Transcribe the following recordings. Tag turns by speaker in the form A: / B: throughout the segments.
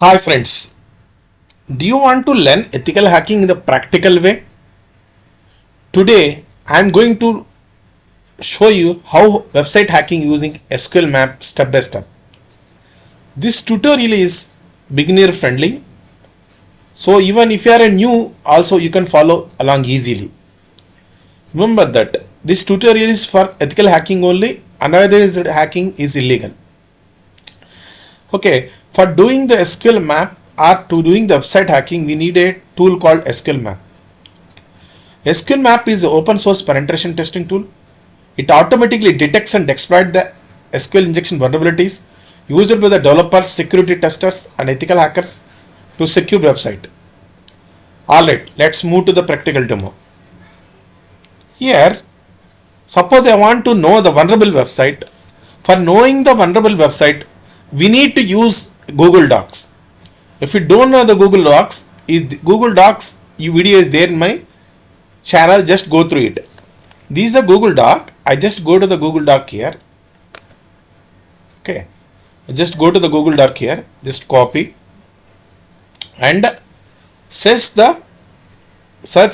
A: Hi friends, do you want to learn ethical hacking in the practical way? Today I am going to show you how website hacking using SQLMap step by step. This tutorial is beginner friendly, so even if you are a new also you can follow along easily. Remember that this tutorial is for ethical hacking only, unauthorized hacking is illegal. Okay, for doing the SQL map or to doing the website hacking, we need a tool called SQL map. SQL map is an open source penetration testing tool. It automatically detects and exploits the SQL injection vulnerabilities used by the developers, security testers, and ethical hackers to secure website. Alright, let's move to the practical demo. Here, suppose I want to know the vulnerable website. For knowing the vulnerable website, we need to use Google Docs. If you don't know the Google Docs, Google Docs video is there in my channel, just go through it. This is the Google Doc. I just go to the Google Doc here. Okay, I just go to the Google Doc here, just copy and search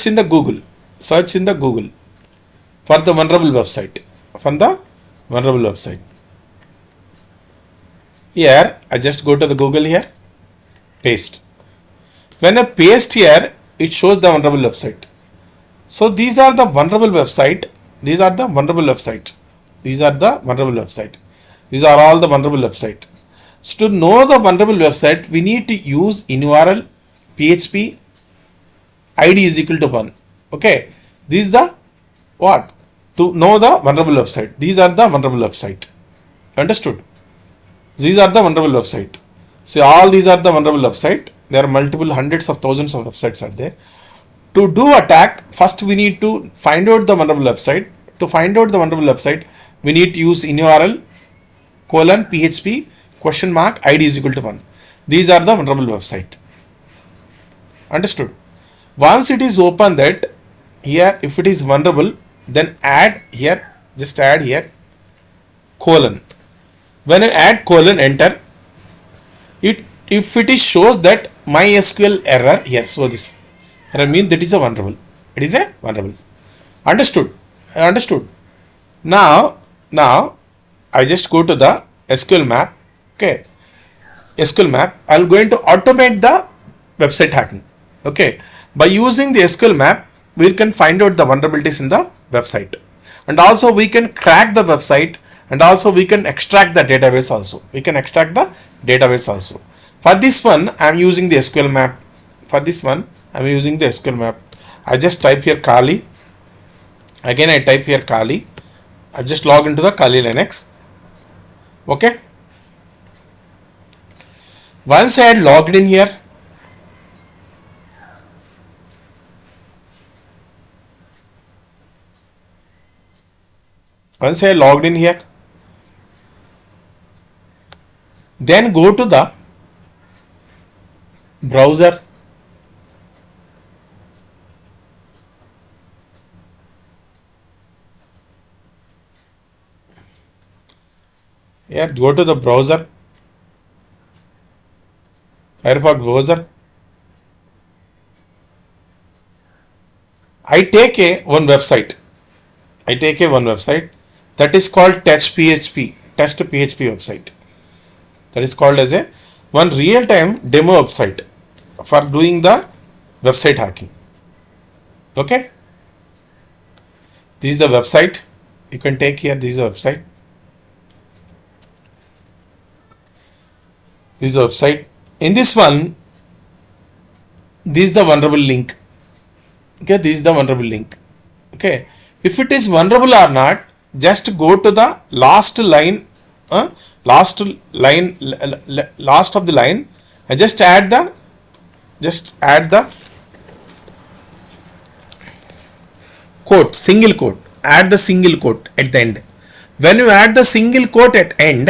A: in the Google for the vulnerable website. Here I just go to the Google here, paste. When I paste here, it shows the vulnerable website. So these are the vulnerable website. These are all the vulnerable website. So to know the vulnerable website, we need to use in URL PHP ID is equal to 1. Okay, this is the what? To know the vulnerable website. These are the vulnerable website. Understood? These are the vulnerable website. So all these are the vulnerable website. There are multiple hundreds of thousands of websites are there. To do attack, first we need to find out the vulnerable website. To find out the vulnerable website, we need to use in URL :php ID is equal to 1. These are the vulnerable website. Understood? Once it is open that here, if it is vulnerable, then add here, just add here colon. When I add colon, enter it. If it is shows that MySQL error here, so this error means that is a vulnerable. It is a vulnerable. Understood? Understood. Now I just go to the SQL map. Okay, SQL map. I'm going to automate the website hacking. Okay, by using the SQL map, we can find out the vulnerabilities in the website, and also we can crack the website, and also we can extract the database also. For this one, I am using the SQL map. I just type here Kali. Again, I type here Kali. I just log into the Kali Linux. Okay. Once I had logged in here, then go to the browser. Here, go to the browser, Firefox browser. I take one website that is called test PHP website. That is called as a one real-time demo website for doing the website hacking. Okay, this is the website. You can take here. This is the website. In this one, this is the vulnerable link. Okay, this is the vulnerable link. Okay, if it is vulnerable or not, just go to the last of the line, and just add the quote, single quote. Add the single quote at the end. When you add the single quote at end,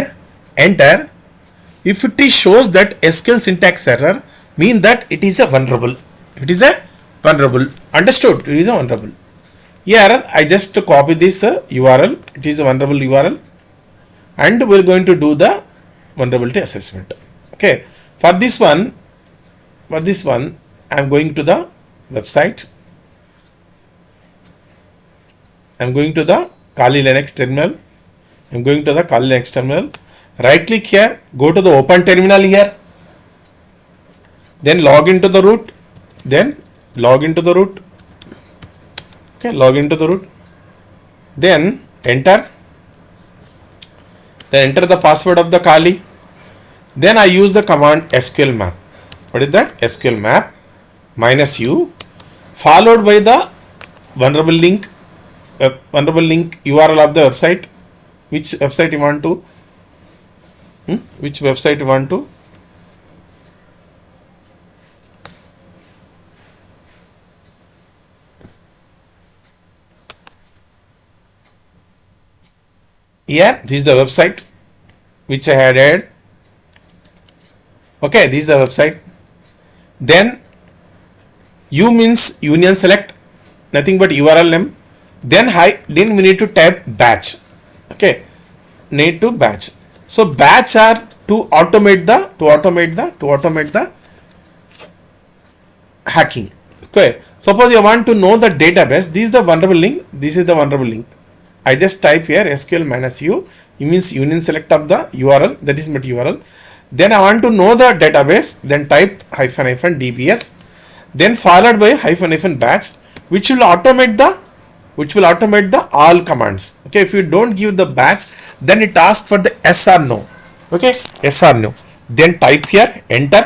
A: enter. If it is shows that SQL syntax error, mean that it is a vulnerable. Understood? It is a vulnerable. Here I just copy this URL. It is a vulnerable URL, and we are going to do the vulnerability assessment. Okay, For this one, I am going to the website. I am going to the Kali Linux terminal. I am going to the Kali Linux terminal. Right click here, go to the open terminal here. Then log into the root. Okay, log into the root. Then enter the password of the Kali. Then I use the command SQLMap. What is that? SQLMap -u followed by the vulnerable link URL of the website. Which website you want to? Here, this is the website which I had added. Okay, this is the website. Then U means union select, nothing but URL name. Then we need to type batch. Okay, need to batch. So batch are to automate the hacking. Okay, suppose you want to know the database. This is the vulnerable link. I just type here SQL -u. It means union select of the URL, that is my URL. Then I want to know the database. Then type -dbs. Then followed by -batch, which will automate the all commands. Okay, if you don't give the batch, then it asks for the yes or no. Okay, yes or no. Then type here, enter.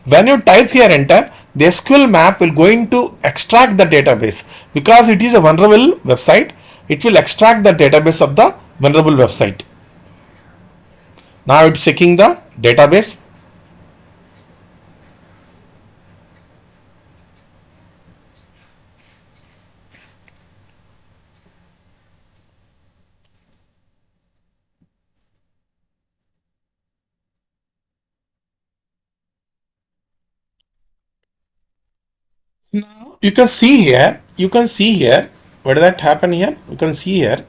A: When you type here enter, the SQL map will going to extract the database because it is a vulnerable website. It will extract the database of the vulnerable website. Now it's checking the database. Now you can see here, what did that happen here? You can see here.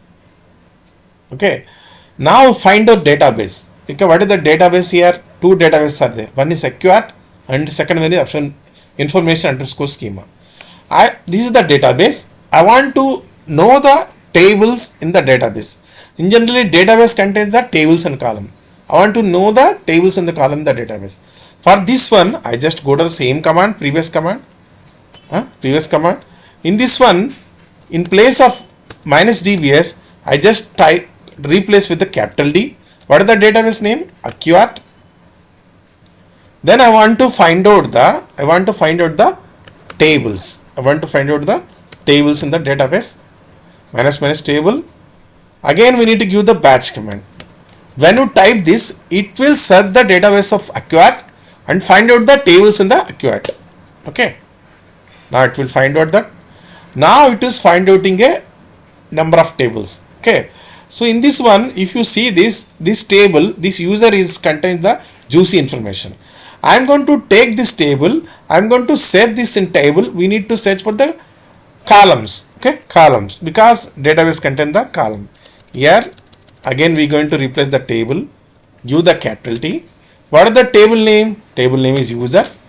A: Okay, now find out database. Okay, what is the database here? Two databases are there. One is secured and second one is information underscore schema. This is the database. I want to know the tables in the database. In generally, database contains the tables and column. I want to know the tables and the column in the database. For this one, I just go to the same command, previous command. In this one, in place of -dbs, I just replace with the capital D. What is the database name? Acquired. Then I want to find out the tables. I want to find out the tables in the database. Minus table. Again, we need to give the batch command. When you type this, it will search the database of acquired and find out the tables in the acquired. Okay. Now it will find out that. Now it is find outing a number of tables. Okay. So in this one, if you see this table, this user is contains the juicy information. I am going to take this table. I am going to set this in table. We need to search for the columns. Okay, columns, because database contain the column. Here again we are going to replace the table. Give the capital T. What is the table name? Table name is users.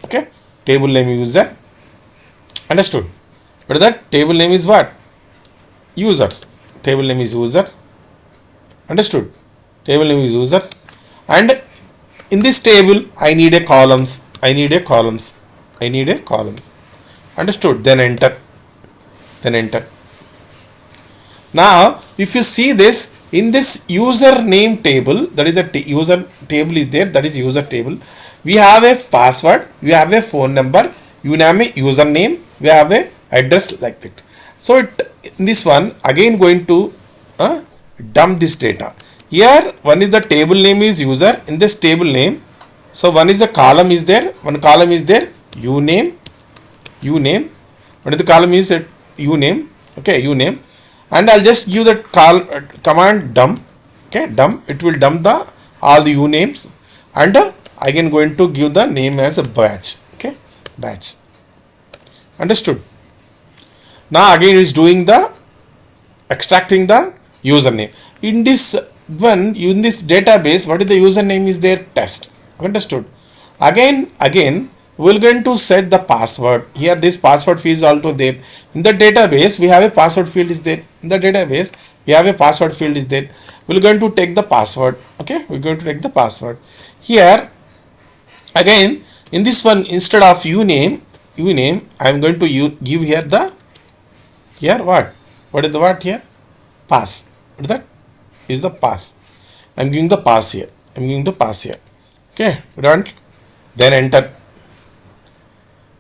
A: Okay, table name user. Understood? What is that? Table name is what? Users. Table name is users. Understood? Table name is users. And in this table, I need a columns. Understood? Then enter. Now, if you see this, in this user name table, that is the user table is there. That is user table. We have a password. We have a phone number. You name a username. We have a address like that. So in this one again going to dump this data. Here one is the table name is user. In this table name, so one is the column is there. One column is there. Uname. One of the column is uname. Okay, uname. And I'll just give the command dump. Okay, dump. It will dump the all the unames, and again going to give the name as a batch. Okay, batch. Understood? Now again is doing the extracting the username. In this one, in this database, what is the username is there? Test. Understood? Again, we're going to set the password. Here this password field is also there. In the database, we have a password field is there. In the database, we have a password field is there. We're going to take the password. Okay, we're going to take the password. Here, again, in this one, instead of uname, I'm going to give here the, here what is the what here? Pass. What is that? Is the pass. I'm giving the pass here. Okay, done. Then enter.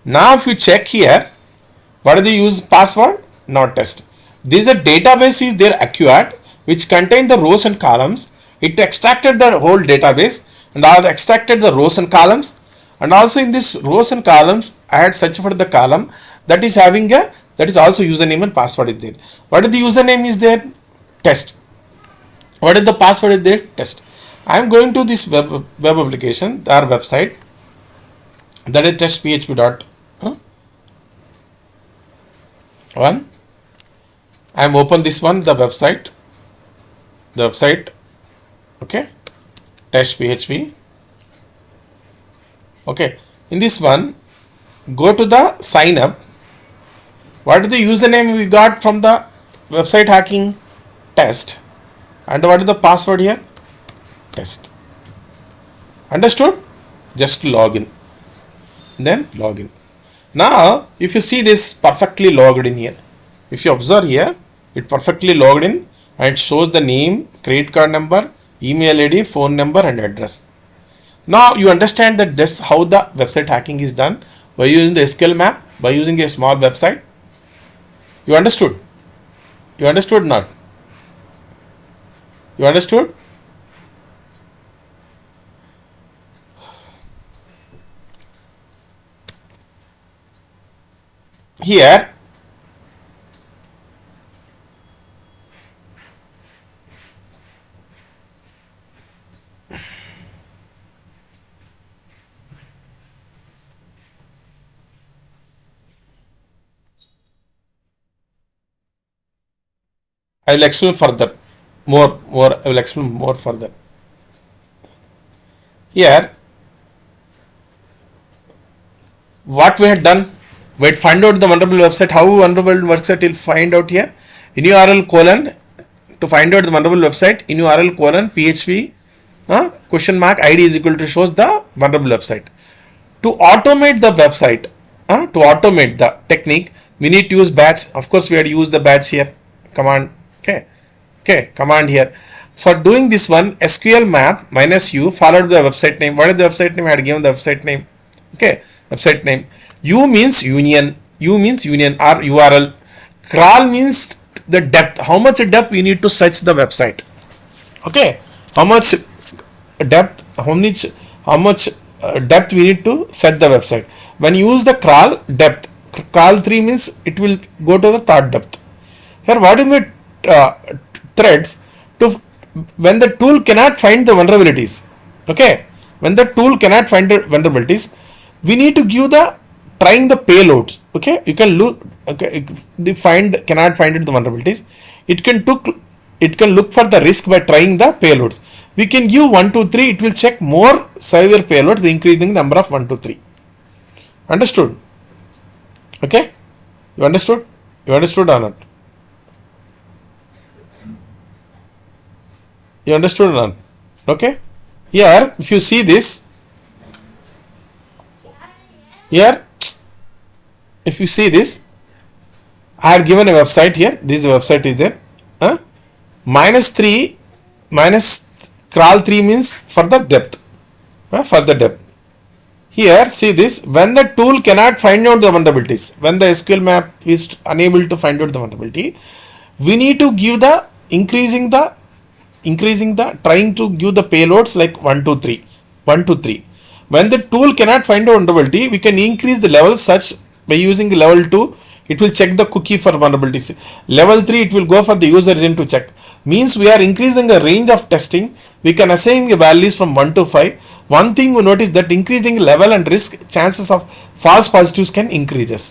A: Now if you check here, what is the use password? Not test. This is a database is there acquired which contain the rows and columns. It extracted the whole database and I extracted the rows and columns, and also in this rows and columns I had searched for the column that is having a, that is also username and password is there. What is the username is there? Test. What is the password is there? Test. I am going to this web application, our website, that is test.php. One. I am open this one, the website. Okay, test.php. Okay, in this one, go to the sign up. What is the username we got from the website hacking? Test. And what is the password here? Test. Understood? Just log in. Then log in. Now, if you see this perfectly logged in here, if you observe here, it perfectly logged in and it shows the name, credit card number, email ID, phone number and address. Now you understand that this how the website hacking is done by using the SQLMap, by using a small website. You understood? You understood not? You understood? Here I will explain further. More I will explain more further. Here what we had done, we had find out the vulnerable website. How vulnerable website will find out here? In URL colon, to find out the vulnerable website, in URL colon PHP question mark ID is equal to shows the vulnerable website. To automate the website, to automate the technique, we need to use batch. Of course, we had used the batch here command. Okay, command here. For doing this one, SQLMap -u followed the website name. What is the website name? I had given the website name. Okay, website name. U means union. Or URL. Crawl means the depth. How much depth we need to search the website. Okay, how much depth? How much depth we need to set the website. When you use the crawl depth, crawl 3 means it will go to the third depth. Here, what is the threads to when the tool cannot find the vulnerabilities? Okay, when the tool cannot find the vulnerabilities, we need to give the trying the payloads. Okay, you can look. Okay, the cannot find the vulnerabilities. It can look for the risk by trying the payloads. We can give 1, 2, 3. It will check more severe payload by increasing the number of 1, 2, 3. Understood? Okay, you understood? You understood or not? You understood or not? Okay. Here, if you see this, here, if you see this, I have given a website here. This website is there. -3 minus crawl 3 means for the depth. Here, see this. When the tool cannot find out the vulnerabilities, when the SQLMap is unable to find out the vulnerability, we need to give the increasing the trying to give the payloads like 1, 2, 3. When the tool cannot find the vulnerability, we can increase the level such by using level 2. It will check the cookie for vulnerabilities. Level 3, it will go for the user agent to check. Means we are increasing the range of testing. We can assign the values from 1 to 5. One thing we notice that increasing level and risk, chances of false positives can increases.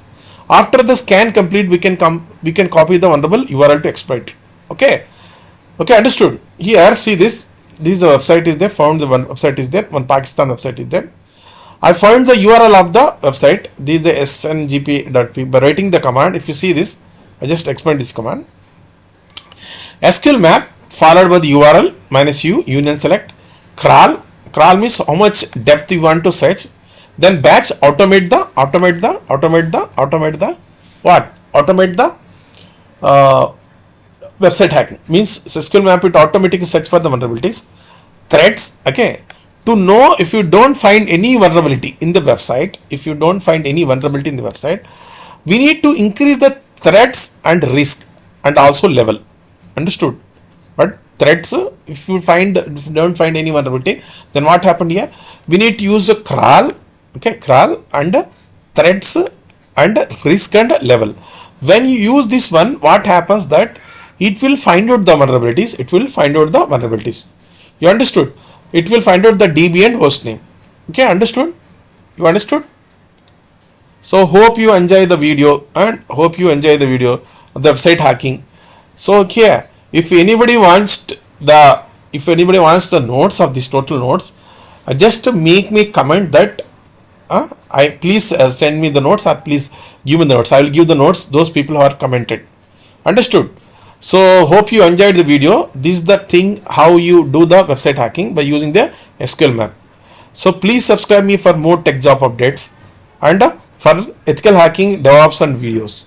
A: After the scan complete, we can copy the vulnerable URL to exploit. Okay. Okay, understood. Here, see this. This website is there. Found the one website is there. One Pakistan website is there. I found the URL of the website. This is the sngp.p. By writing the command, if you see this, I just explained this command. SQL map followed by the URL minus u union select crawl. Crawl means how much depth you want to search. Then batch automate the what? Automate the website hacking means SQL map it automatically search for the vulnerabilities. Threads, okay, to know if you don't find any vulnerability in the website, we need to increase the threats and risk and also level. Understood? But threats, if you don't find any vulnerability, then what happened here? We need to use a crawl, okay, crawl and threats and risk and level. When you use this one, what happens that it will find out the vulnerabilities. You understood? It will find out the DB and host name. Okay, understood? You understood? So hope you enjoy the video of the website hacking. So okay, if anybody wants the notes of these total notes, just make me comment that I please send me the notes or please give me the notes. I will give the notes those people who are commented. Understood? So hope you enjoyed the video. This is the thing how you do the website hacking by using the SQL map. So please subscribe me for more tech job updates and for ethical hacking, DevOps and videos.